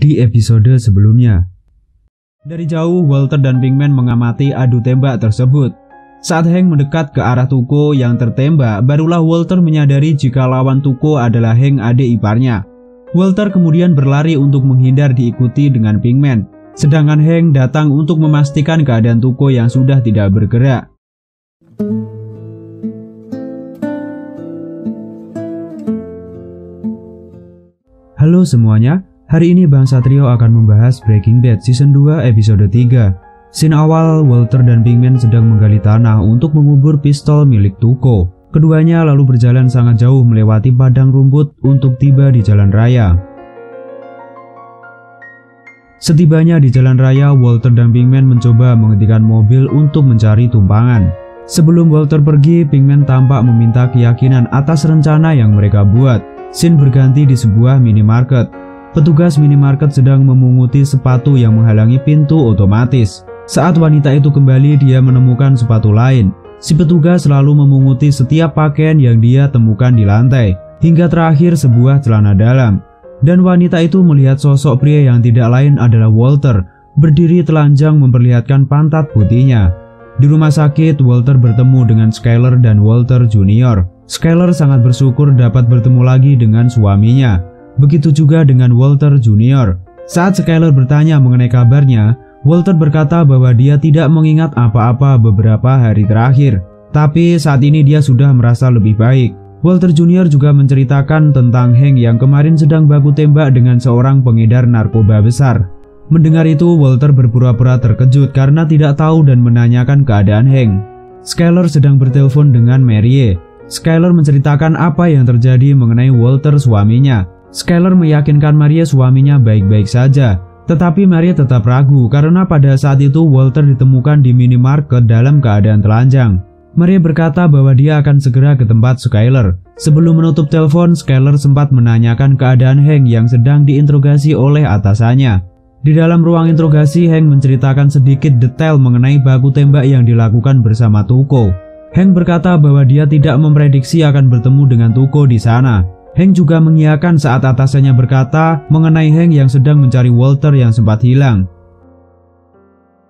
di episode sebelumnya. Dari jauh, Walter dan Pinkman mengamati adu tembak tersebut. Saat Hank mendekat ke arah Tuko yang tertembak, barulah Walter menyadari jika lawan Tuko adalah Hank, adik iparnya. Walter kemudian berlari untuk menghindar diikuti dengan Pinkman, sedangkan Hank datang untuk memastikan keadaan Tuko yang sudah tidak bergerak. Halo semuanya, hari ini Bang Satrio akan membahas Breaking Bad Season 2 episode 3. Scene awal, Walter dan Pinkman sedang menggali tanah untuk mengubur pistol milik Tuko. Keduanya lalu berjalan sangat jauh melewati padang rumput untuk tiba di jalan raya. Setibanya di jalan raya, Walter dan Pinkman mencoba menghentikan mobil untuk mencari tumpangan. Sebelum Walter pergi, Pinkman tampak meminta keyakinan atas rencana yang mereka buat. Scene berganti di sebuah minimarket. Petugas minimarket sedang memunguti sepatu yang menghalangi pintu otomatis. Saat wanita itu kembali, dia menemukan sepatu lain. Si petugas selalu memunguti setiap pakaian yang dia temukan di lantai, hingga terakhir sebuah celana dalam. Dan wanita itu melihat sosok pria yang tidak lain adalah Walter, berdiri telanjang memperlihatkan pantat putihnya. Di rumah sakit, Walter bertemu dengan Skyler dan Walter Jr. Skyler sangat bersyukur dapat bertemu lagi dengan suaminya. Begitu juga dengan Walter Jr. Saat Skyler bertanya mengenai kabarnya, Walter berkata bahwa dia tidak mengingat apa-apa beberapa hari terakhir. Tapi saat ini dia sudah merasa lebih baik. Walter Jr. juga menceritakan tentang Hank yang kemarin sedang baku tembak dengan seorang pengedar narkoba besar. Mendengar itu, Walter berpura-pura terkejut karena tidak tahu dan menanyakan keadaan Hank. Skyler sedang bertelepon dengan Mary. Skyler menceritakan apa yang terjadi mengenai Walter suaminya. Skyler meyakinkan Maria suaminya baik-baik saja. Tetapi Maria tetap ragu karena pada saat itu Walter ditemukan di minimarket dalam keadaan telanjang. Maria berkata bahwa dia akan segera ke tempat Skyler. Sebelum menutup telepon, Skyler sempat menanyakan keadaan Hank yang sedang diinterogasi oleh atasannya. Di dalam ruang interogasi, Hank menceritakan sedikit detail mengenai baku tembak yang dilakukan bersama Tuko. Hank berkata bahwa dia tidak memprediksi akan bertemu dengan Tuko di sana. Hank juga mengiyakan saat atasannya berkata mengenai Hank yang sedang mencari Walter yang sempat hilang.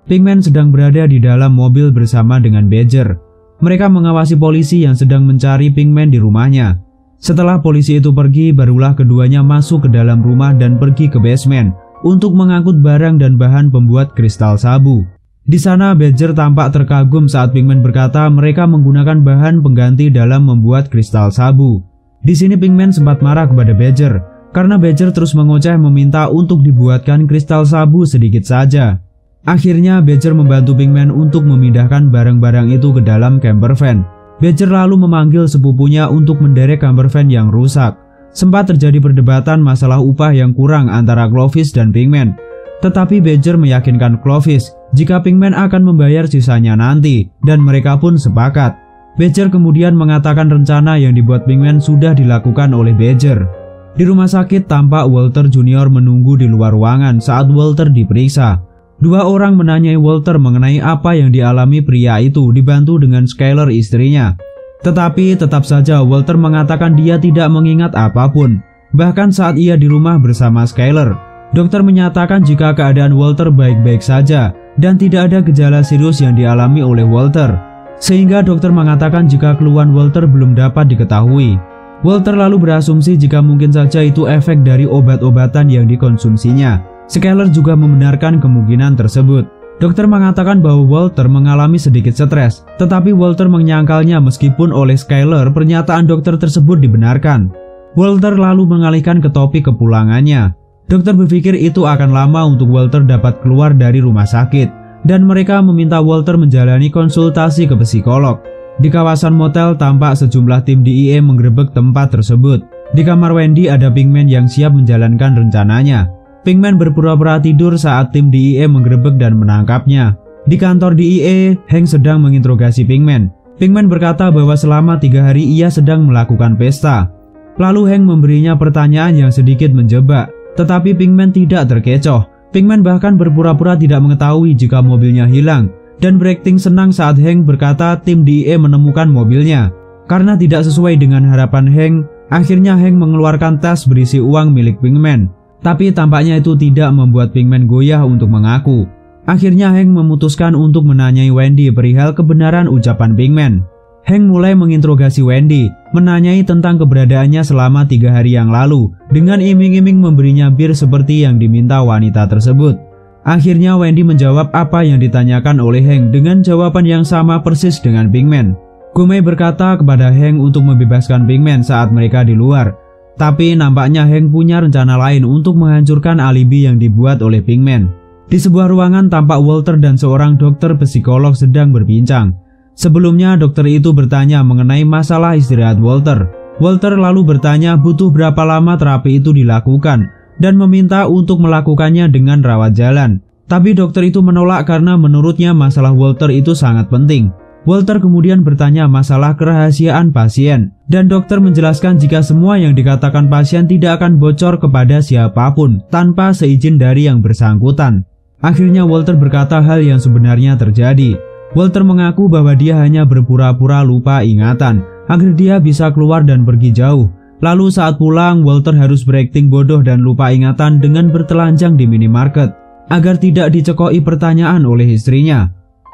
Pinkman sedang berada di dalam mobil bersama dengan Badger. Mereka mengawasi polisi yang sedang mencari Pinkman di rumahnya. Setelah polisi itu pergi, barulah keduanya masuk ke dalam rumah dan pergi ke basement untuk mengangkut barang dan bahan pembuat kristal sabu. Di sana, Badger tampak terkagum saat Pinkman berkata mereka menggunakan bahan pengganti dalam membuat kristal sabu. Di sini Pinkman sempat marah kepada Badger karena Badger terus mengoceh meminta untuk dibuatkan kristal sabu sedikit saja. Akhirnya Badger membantu Pinkman untuk memindahkan barang-barang itu ke dalam camper van. Badger lalu memanggil sepupunya untuk menderek camper van yang rusak. Sempat terjadi perdebatan masalah upah yang kurang antara Clovis dan Pinkman. Tetapi Badger meyakinkan Clovis jika Pinkman akan membayar sisanya nanti, dan mereka pun sepakat. Badger kemudian mengatakan rencana yang dibuat Pinkman sudah dilakukan oleh Badger. Di rumah sakit, tampak Walter Jr. menunggu di luar ruangan saat Walter diperiksa. Dua orang menanyai Walter mengenai apa yang dialami pria itu, dibantu dengan Skyler istrinya. Tetapi tetap saja Walter mengatakan dia tidak mengingat apapun, bahkan saat ia di rumah bersama Skyler. Dokter menyatakan jika keadaan Walter baik-baik saja dan tidak ada gejala serius yang dialami oleh Walter, sehingga dokter mengatakan jika keluhan Walter belum dapat diketahui. Walter lalu berasumsi jika mungkin saja itu efek dari obat-obatan yang dikonsumsinya. Skyler juga membenarkan kemungkinan tersebut. Dokter mengatakan bahwa Walter mengalami sedikit stres, tetapi Walter menyangkalnya meskipun oleh Skyler pernyataan dokter tersebut dibenarkan. Walter lalu mengalihkan ke topik kepulangannya. Dokter berpikir itu akan lama untuk Walter dapat keluar dari rumah sakit, dan mereka meminta Walter menjalani konsultasi ke psikolog. Di kawasan motel, tampak sejumlah tim DEA menggerebek tempat tersebut. Di kamar Wendy ada Pinkman yang siap menjalankan rencananya. Pinkman berpura-pura tidur saat tim DEA menggerebek dan menangkapnya. Di kantor DEA, Hank sedang menginterogasi Pinkman. Pinkman berkata bahwa selama 3 hari ia sedang melakukan pesta. Lalu Hank memberinya pertanyaan yang sedikit menjebak. Tetapi Pinkman tidak terkecoh. Pinkman bahkan berpura-pura tidak mengetahui jika mobilnya hilang, dan berakting senang saat Hank berkata tim DEA menemukan mobilnya. Karena tidak sesuai dengan harapan Hank, akhirnya Hank mengeluarkan tas berisi uang milik Pinkman. Tapi tampaknya itu tidak membuat Pinkman goyah untuk mengaku. Akhirnya Hank memutuskan untuk menanyai Wendy perihal kebenaran ucapan Pinkman. Hank mulai menginterogasi Wendy, menanyai tentang keberadaannya selama 3 hari yang lalu, dengan iming-iming memberinya bir seperti yang diminta wanita tersebut. Akhirnya Wendy menjawab apa yang ditanyakan oleh Hank dengan jawaban yang sama persis dengan Pinkman. Gomez berkata kepada Hank untuk membebaskan Pinkman saat mereka di luar. Tapi nampaknya Hank punya rencana lain untuk menghancurkan alibi yang dibuat oleh Pinkman. Di sebuah ruangan tampak Walter dan seorang dokter psikolog sedang berbincang. Sebelumnya dokter itu bertanya mengenai masalah istirahat Walter. Walter lalu bertanya butuh berapa lama terapi itu dilakukan dan meminta untuk melakukannya dengan rawat jalan. Tapi dokter itu menolak karena menurutnya masalah Walter itu sangat penting. Walter kemudian bertanya masalah kerahasiaan pasien dan dokter menjelaskan jika semua yang dikatakan pasien tidak akan bocor kepada siapapun tanpa seizin dari yang bersangkutan. Akhirnya Walter berkata hal yang sebenarnya terjadi. Walter mengaku bahwa dia hanya berpura-pura lupa ingatan agar dia bisa keluar dan pergi jauh. Lalu saat pulang, Walter harus berakting bodoh dan lupa ingatan dengan bertelanjang di minimarket agar tidak dicekoi pertanyaan oleh istrinya.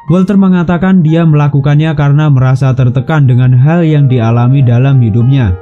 Walter mengatakan dia melakukannya karena merasa tertekan dengan hal yang dialami dalam hidupnya.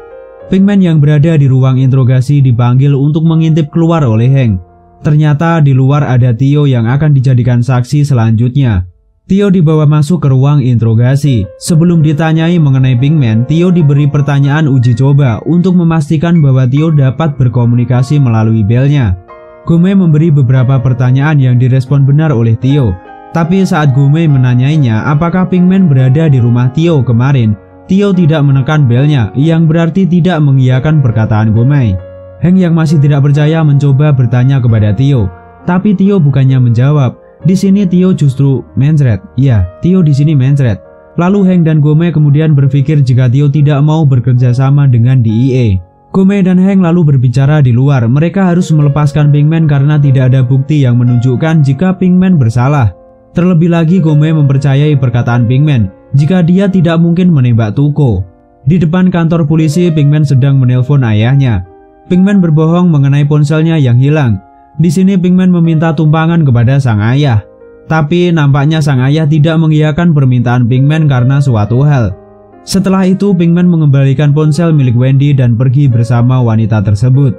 Pinkman yang berada di ruang interogasi dipanggil untuk mengintip keluar oleh Hank. Ternyata di luar ada Theo yang akan dijadikan saksi selanjutnya. Theo dibawa masuk ke ruang interogasi. Sebelum ditanyai mengenai Pinkman, Theo diberi pertanyaan uji coba untuk memastikan bahwa Theo dapat berkomunikasi melalui belnya. Gomez memberi beberapa pertanyaan yang direspon benar oleh Theo. Tapi saat Gomez menanyainya apakah Pinkman berada di rumah Theo kemarin, Theo tidak menekan belnya, yang berarti tidak mengiyakan perkataan Gomez. Hank yang masih tidak percaya mencoba bertanya kepada Theo, tapi Theo bukannya menjawab. Di sini Theo justru mencret. Ya, Theo di sini mencret. Lalu Hank dan Gomez kemudian berpikir jika Theo tidak mau bekerja sama dengan DEA. Gomez dan Hank lalu berbicara di luar. Mereka harus melepaskan Pinkman karena tidak ada bukti yang menunjukkan jika Pinkman bersalah. Terlebih lagi Gomez mempercayai perkataan Pinkman jika dia tidak mungkin menembak Tuco. Di depan kantor polisi, Pinkman sedang menelpon ayahnya. Pinkman berbohong mengenai ponselnya yang hilang. Di sini Pinkman meminta tumpangan kepada sang ayah. Tapi nampaknya sang ayah tidak mengiyakan permintaan Pinkman karena suatu hal. Setelah itu Pinkman mengembalikan ponsel milik Wendy dan pergi bersama wanita tersebut.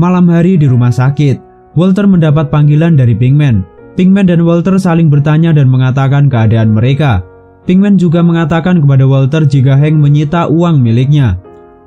Malam hari di rumah sakit, Walter mendapat panggilan dari Pinkman. Pinkman dan Walter saling bertanya dan mengatakan keadaan mereka. Pinkman juga mengatakan kepada Walter jika Hank menyita uang miliknya.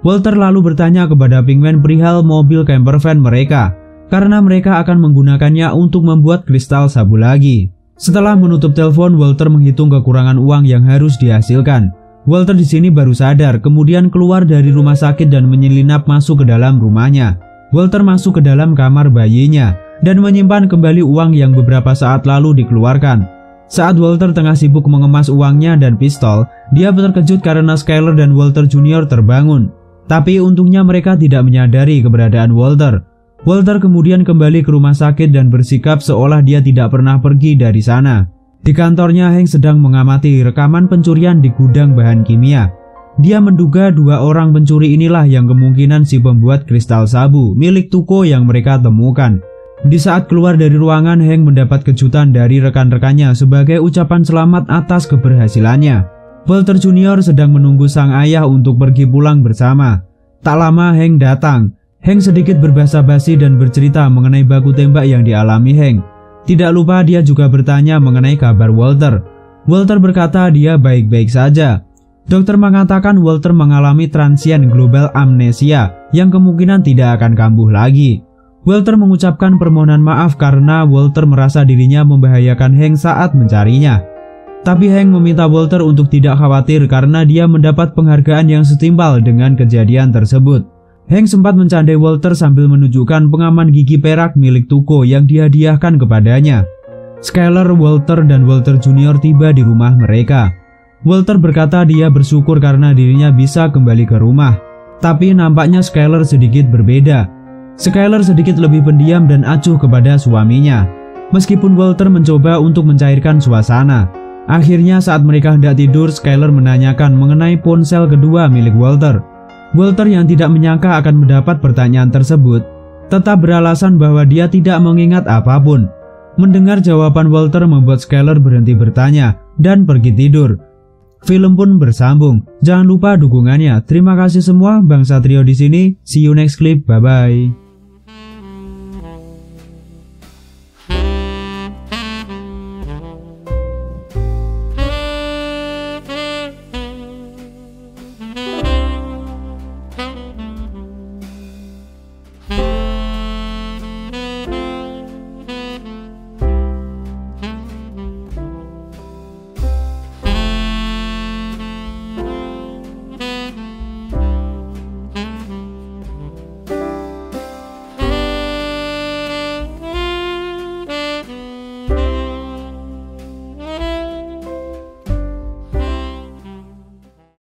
Walter lalu bertanya kepada Pinkman perihal mobil camper van mereka, karena mereka akan menggunakannya untuk membuat kristal sabu lagi. Setelah menutup telepon, Walter menghitung kekurangan uang yang harus dihasilkan. Walter di sini baru sadar, kemudian keluar dari rumah sakit dan menyelinap masuk ke dalam rumahnya. Walter masuk ke dalam kamar bayinya dan menyimpan kembali uang yang beberapa saat lalu dikeluarkan. Saat Walter tengah sibuk mengemas uangnya dan pistol, dia terkejut karena Skyler dan Walter Jr. terbangun. Tapi untungnya mereka tidak menyadari keberadaan Walter. Walter kemudian kembali ke rumah sakit dan bersikap seolah dia tidak pernah pergi dari sana. Di kantornya, Hank sedang mengamati rekaman pencurian di gudang bahan kimia. Dia menduga 2 orang pencuri inilah yang kemungkinan si pembuat kristal sabu milik Tuco yang mereka temukan. Di saat keluar dari ruangan, Hank mendapat kejutan dari rekan-rekannya sebagai ucapan selamat atas keberhasilannya. Walter Jr. sedang menunggu sang ayah untuk pergi pulang bersama. Tak lama Hank datang. Hank sedikit berbasa-basi dan bercerita mengenai baku tembak yang dialami Hank. Tidak lupa dia juga bertanya mengenai kabar Walter. Walter berkata dia baik-baik saja. Dokter mengatakan Walter mengalami transient global amnesia yang kemungkinan tidak akan kambuh lagi. Walter mengucapkan permohonan maaf karena Walter merasa dirinya membahayakan Hank saat mencarinya. Tapi Hank meminta Walter untuk tidak khawatir karena dia mendapat penghargaan yang setimpal dengan kejadian tersebut. Hank sempat mencandai Walter sambil menunjukkan pengaman gigi perak milik Tuco yang dihadiahkan kepadanya. Skyler, Walter, dan Walter Jr. tiba di rumah mereka. Walter berkata dia bersyukur karena dirinya bisa kembali ke rumah. Tapi nampaknya Skyler sedikit berbeda. Skyler sedikit lebih pendiam dan acuh kepada suaminya. Meskipun Walter mencoba untuk mencairkan suasana. Akhirnya saat mereka hendak tidur, Skyler menanyakan mengenai ponsel kedua milik Walter. Walter yang tidak menyangka akan mendapat pertanyaan tersebut, tetap beralasan bahwa dia tidak mengingat apapun. Mendengar jawaban Walter membuat Skyler berhenti bertanya dan pergi tidur. Film pun bersambung. Jangan lupa dukungannya. Terima kasih semua, Bang Satrio di sini. See you next clip. Bye bye.